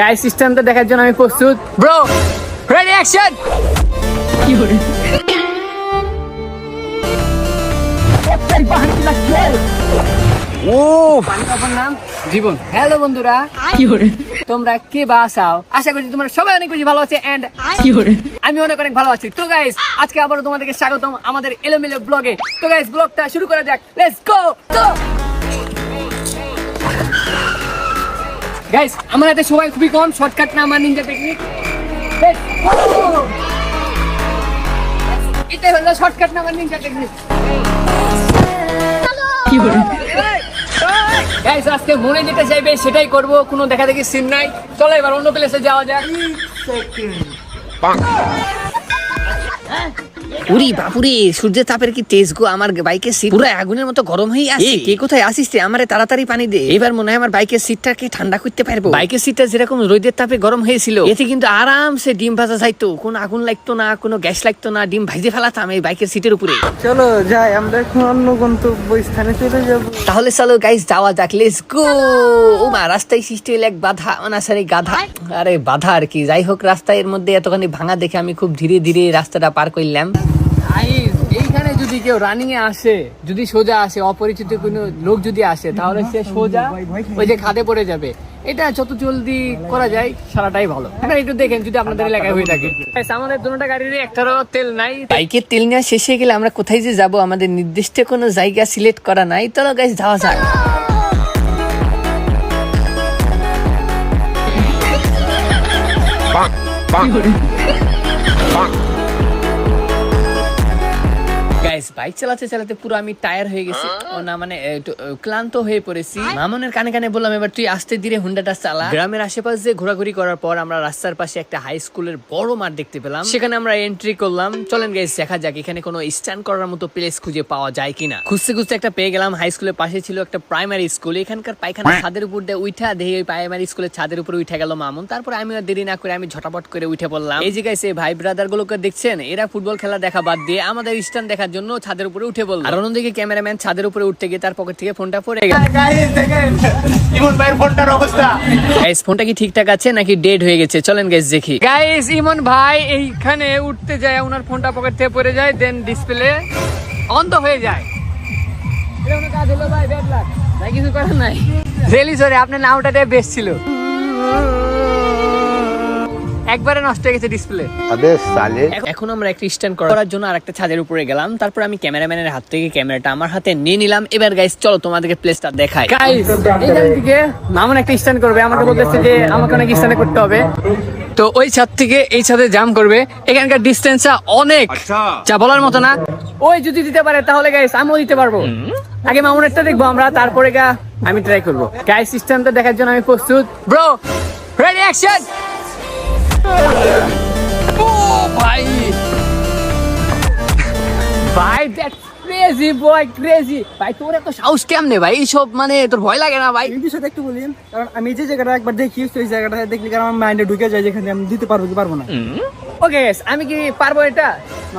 Guys স্ট্যান্ডটা দেখার জন্য আমি প্রস্তুত। Bro ready action. কি হলো? ও পানির নাম জীবন। হ্যালো বন্ধুরা, কি হলো? তোমরা কে বাসাও? আশা করি তোমরা সবাই অনেক বেশি ভালো আছে এন্ড কি হলো আমি অনেক ভালো আছি। তো গাইস আজকে আবারও তোমাদেরকে স্বাগতম আমাদের এলোমেলো ব্লগে। তো গাইস ব্লগটা শুরু করা যাক, লেটস গো। গাইস আমার হাতে সময় খুবই কম, শর্টকাট না আমার নিনজা টেকনিক। এটাই হলো শর্টকাট না আমার নিনজা টেকনিক। কি হলো? গাইস আজকে মনে যেটা চাইবে সেটাই করব, কোনো দেখা দেখি সিন নাই। চলো এবার অন্য প্লেসে যাওয়া যাক। উরি বাপুরে, সূর্যের তাপের কি তেজ গো! আমার বাইকের সিট পুরো আগুনের মতো গরম হয়ে আছে। কে কোথায় আসিস রে? আমারে তাড়াতাড়ি পানি দে। এবার মনে হয় আমার বাইকের সিটটাকে ঠান্ডা করতে পারবো। বাইকের সিটটা যেরকম রোদের তাপে গরম হয়েছিল, এতে কিন্তু আরামসে ডিম ভাজা যাইতো, কোনো আগুন লাগতো না, কোনো গ্যাস লাগতো না, ডিম ভাজে ফেলাতাম এই বাইকের সিটের উপরে। চলো যাই, আমরা এখন অন্য গন্তব্য স্থানে চলে যাব। তাহলে চলো গাইস যাওয়া যাক, লেটস গো। ও মা, রাস্তায় সৃষ্টি হলো এক বাধা, অনাসারি গাধা। আরে বাধা আর কি, যাই হোক রাস্তার মধ্যে এতখানি ভাঙা দেখে আমি খুব ধীরে ধীরে রাস্তাটা পার করলাম। এইখানে যদি কেউ রানিং এ আসে, যদি সোজা আসে, অপরিচিত কোনো লোক যদি আসে, তাহলে সে সোজা ওই যে খাদে পড়ে যাবে। এটা যত জলদি করা যায় সারাটাই ভালো। আপনারা একটু দেখেন যদি আপনাদের এলাকায় হয়ে থাকে। আমাদের দুটোটা গাড়ির একটারও তেল নাই। বাইকের তেল নেওয়া শেষ হয়ে গেলে আমরা কোথায় যে যাব, আমাদের নির্দিষ্ট কোনো জায়গা সিলেক্ট করা নাই। চলো গাইস যাওয়া যাক। গাইস বাইক চালাতে চালাতে পুরো আমি টায়ার হয়ে গেছি, ও না মানে একটু ক্লান্ত হয়ে পড়েছি। মামনের কানে কানে বললাম এবার তুই আস্তে ধীরে হুন্ডাটা চালা। গ্রামের আশেপাশে ঘোরাঘুরি করার পর আমরা রাস্তার পাশে একটা হাই স্কুলের বড় মাঠ দেখতে পেলাম, সেখানে আমরা এন্ট্রি করলাম। চলেন গাইস দেখা যাক এখানে কোনো স্ট্যান্ড করার মতো প্লেস খুঁজে পাওয়া যায় কিনা। খুঁজতে খুঁজতে একটা পেয়ে গেলাম। হাই স্কুলের পাশে ছিল একটা প্রাইমারি স্কুল। এখানকার পায়খানা ছাদের উপর দিয়ে উঠা দেখি ওই প্রাইমারি স্কুলের ছাদের উপরে উঠে গেল মামুন। তারপর আমি আর দেরি না করে আমি ঝটাপট করে উঠে পড়লাম। এই যে গাইস এই ভাই ব্রাদার গুলোকে দেখছেন, এরা ফুটবল খেলা দেখা বাদ দিয়ে আমাদের স্ট্যান্ড দেখার জন্য ছাদের উপরে উঠে বলল। আর অন্যদিকে ক্যামেরাম্যান ছাদের উপরে উঠতে গিয়ে তার পকেট থেকে ফোনটা পড়ে গেল। গাইস দেখেন ইমন ভাইয়ের ফোনটার অবস্থা। গাইস ফোনটা কি ঠিকঠাক আছে নাকি ডেড হয়ে গেছে? চলেন গাইস দেখি। গাইস ইমন ভাই এইখানে উঠতে যায়, ওনার ফোনটা পকেট থেকে পড়ে যায়, দেন ডিসপ্লে অন্ধ হয়ে যায়। এটা ওনার কাজ হলো ভাই, ব্যাড লাক। ভাই কিছু করার নাই। রিয়েলি সরি, আপনার নামটা বেস্ট ছিল, একবারে নষ্ট হয়ে গেছে ডিসপ্লে। এখন আমরা একটা স্ট্যান্ড করার জন্য আরেকটা ছাদের উপরে গেলাম। তারপর আমি ক্যামেরাম্যানের হাত থেকে ক্যামেরাটা আমার হাতে নিয়ে নিলাম। এবার গাইস চলো তোমাদেরকে প্লেসটা দেখাই। গাইস এইখান থেকে মামুন একটা স্ট্যান্ড করবে, আমাকে বলতেছে যে আমাকে অনেক স্ট্যান্ড করতে হবে। তো ওই ছাদ থেকে এই ছাদে জাম্প করবে। এখানকার ডিসটেন্সটা অনেক, যা বলার মতো না। ওই যদি দিতে পারে তাহলে গাইস আমিও দিতে পারবো। আগে মামুনেরটা দেখবো আমরা, তারপরে আমি ট্রাই করবো। গাইস স্ট্যান্ডটা দেখার জন্য আমি প্রস্তুত। Bro ready action. ভাই ভাই দ্যাটস ক্রেজি বয়, ক্রেজি। ভাই তোর এত সাহস কেমনে ভাই? এইসব মানে তোর ভয় লাগে না ভাই? এই বিষয়টা একটু বলিন, কারণ আমি যে জায়গাটা একবার দেখি ওই জায়গাটা দেখলি কারণ আমার মাইন্ডে ঢুকে যায় যেখানে আমি দিতে পারবো কি পারবো না। ওকে গাইস আমি কি পারবো এটা?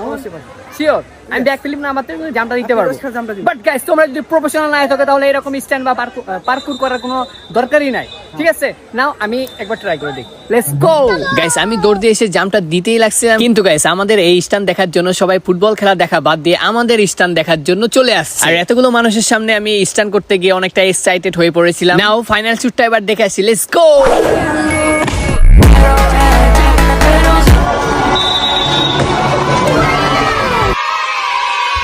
অবশ্যই পারবো, শিওর। আমি ব্যাক ফিল্ম না মারতে জাম্পটা দিতে পারবো। বাট গাইস তোমরা যদি প্রফেশনাল না থাকো তাহলে এরকম স্ট্যান্ড বা পার্কুর করার কোনো দরকারই নাই, ঠিক আছে? নাও আমি একবার ট্রাই করে দেখি, লেটস গো। গাইস আমি দৌড় দিয়ে এসে জাম্পটা দিতেই লাগছিলাম, কিন্তু গাইস আমাদের এই স্ট্যান্ড দেখার জন্য সবাই ফুটবল খেলা দেখা বাদ দিয়ে আমাদের স্ট্যান্ড দেখার জন্য চলে আসছে। আর এতগুলো মানুষের সামনে আমি স্ট্যান্ড করতে গিয়ে অনেকটা এক্সাইটেড হয়ে পড়েছিলাম। নাও ফাইনাল শুটটা এবার দেখে আসি, লেটস গো।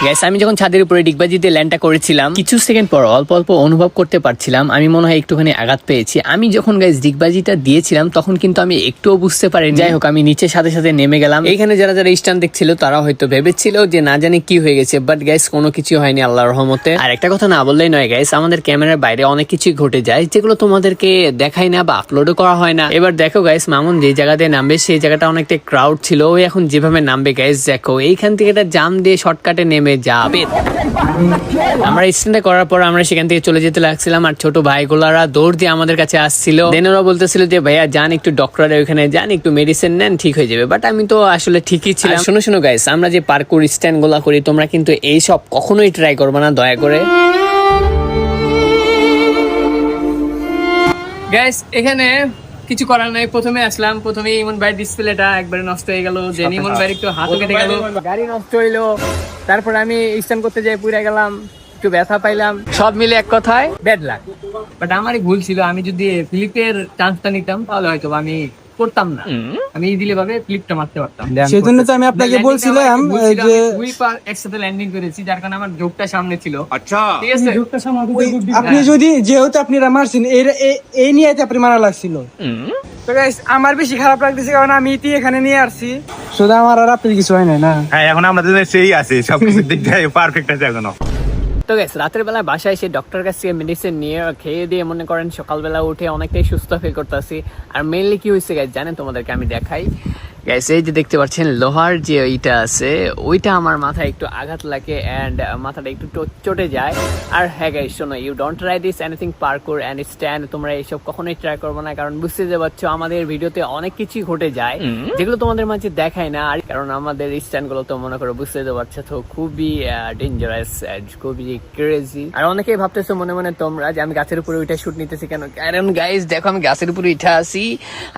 গাইস আমি যখন ছাদের উপরে ডিগবাজিতে ল্যান্ডটা করেছিলাম, কিছু সেকেন্ড পর অল্প অল্প অনুভব করতে পারছিলাম আমি মনে হয় একটুখানি আঘাত পেয়েছি। আমি যখন গাইস ডিগবাজিটা দিয়েছিলাম তখন কিন্তু আমি একটুও বুঝতে পারিনি। যাই হোক আমি নিচে সাথে সাথে নেমে গেলাম। এখানে যারা যারা স্ট্যান্ড দেখছিল তারা হয়তো ভেবেছিল যে না জানি কি হয়ে গেছে, বাট গাইস কোনো কিছু হয়নি আল্লাহর রহমতে। আর একটা কথা না বললেই নয় গাইস, আমাদের ক্যামেরার বাইরে অনেক কিছুই ঘটে যায় যেগুলো তোমাদেরকে দেখাই না বা আপলোডও করা হয় না। এবার দেখো গাইস মামুন যে জায়গাতে নামবে সেই জায়গাটা অনেকটা ক্রাউড ছিল। ওই এখন যেভাবে নামবে গাইস দেখো, এইখান থেকে একটা জাম দিয়ে শর্টকাটে নেমে যাবে। আমরা স্ট্যান্ডে করার পর আমরা সেখান থেকে চলে যেতে লাগছিলাম, আর ছোট ভাইগুলারা দৌড় দিয়ে আমাদের কাছে আসছিল। দেন ওরা বলতেছিল যে ভাইয়া যান একটু ডক্টরের ওখানে যান, একটু মেডিসিন নেন, ঠিক হয়ে যাবে। বাট আমি তো আসলে ঠিকই ছিলাম। শোনো শোনো গাইস, আমরা যে পার্কুর স্ট্যান্ড গুলা করি তোমরা কিন্তু এইসব কখনোই ট্রাই করবে না দয়া করে। গাইস এখানে কিছু করার নাই, প্রথমে আসলাম, প্রথমে ইমন ভাইয়ের ডিসপ্লেটা একবারে নষ্ট হয়ে গেল, দেন ইমন ভাইয়ের একটু হাতও কেটে গেল, গাড়ি নষ্ট হইলো, তারপর আমি স্ট্যান্ড করতে যাই পুড়ে গেলাম, একটু ব্যথা পাইলাম, সব মিলে এক কথায় ব্যাড লাক। বাট আমারই ভুল ছিল, আমি যদি ফ্লিপের চান্সটা নিতাম তাহলে হয়তো আমি করতাম না, আমি ইজিলি ভাবে ফ্লিপটা মারতে পারতাম। সেজন্য তো আমি আপনাকে বলছিলাম যে দুই পা একসাথে ল্যান্ডিং করেছি, যার কারণে আমার জোকটা সামনে ছিল। আচ্ছা, ঠিক আছে, আপনি যদি যেহেতু আপনি মারছেন এই নিয়ে আপনি মারা লাগছিল। তো গাইস আমার বেশি খারাপ লাগতেছে কারণ আমি ইতি এখানে নিয়ে আসছি, শুধু আমার আর আপনার কিছু হয় না। হ্যাঁ, এখন আমাদের সেই আছে, সবকিছুর দিক দিয়ে পারফেক্ট আছে এখনো। তো গাইস রাতের বেলা বাসায় এসে ডক্টর কাছ থেকে মেডিসিন নিয়ে খেয়ে দিয়ে মনে করেন সকালবেলা উঠে অনেকটাই সুস্থ ফিল করতেছি। আর মেইনলি কি হয়েছে গাইস জানেন, তোমাদেরকে আমি দেখাই। গাইস এই যে দেখতে পাচ্ছেন লোহার যে ওইটা আছে, ওইটা আমার মাথায় একটু আঘাত লাগে এন্ড মাথাটা একটু চটে যায়। আর হ্যাঁ গাইস শোনো, you don't try this anything parkour and stand, তোমরা এইসব কখনোই ট্রাই করবে না, কারণ বুঝতে যে পারছো আমাদের ভিডিওতে অনেক কিছুই ঘটে যায় যেগুলো তোমাদের মাঝে দেখায় না। আর কারণ আমাদের স্ট্যান্ড গুলো তো মনে করো বুঝতে যে পারছো তো খুবই ডেঞ্জারাস, খুবই ক্রেজি। আর অনেকেই ভাবতেছো মনে মনে তোমরা যে আমি গাছের উপরে উঠে শুট নিতেছি কেন, কারণ গাইস দেখো আমি গাছের উপরে উঠে আসি,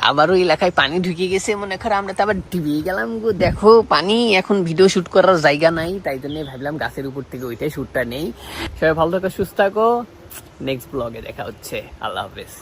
আমারও এলাকায় পানি ঢুকে গেছে, মনে করো আমরা তো আবার ডিবে গেলাম গো, দেখো পানি, এখন ভিডিও শুট করার জায়গা নাই, তাই জন্য ভাবলাম গাছের উপর থেকে ওইটাই শুটটা নেই। সবাই ভালো থাকো, সুস্থ থাকো, নেক্সট ব্লগে দেখা হচ্ছে, আল্লাহ হাফেজ।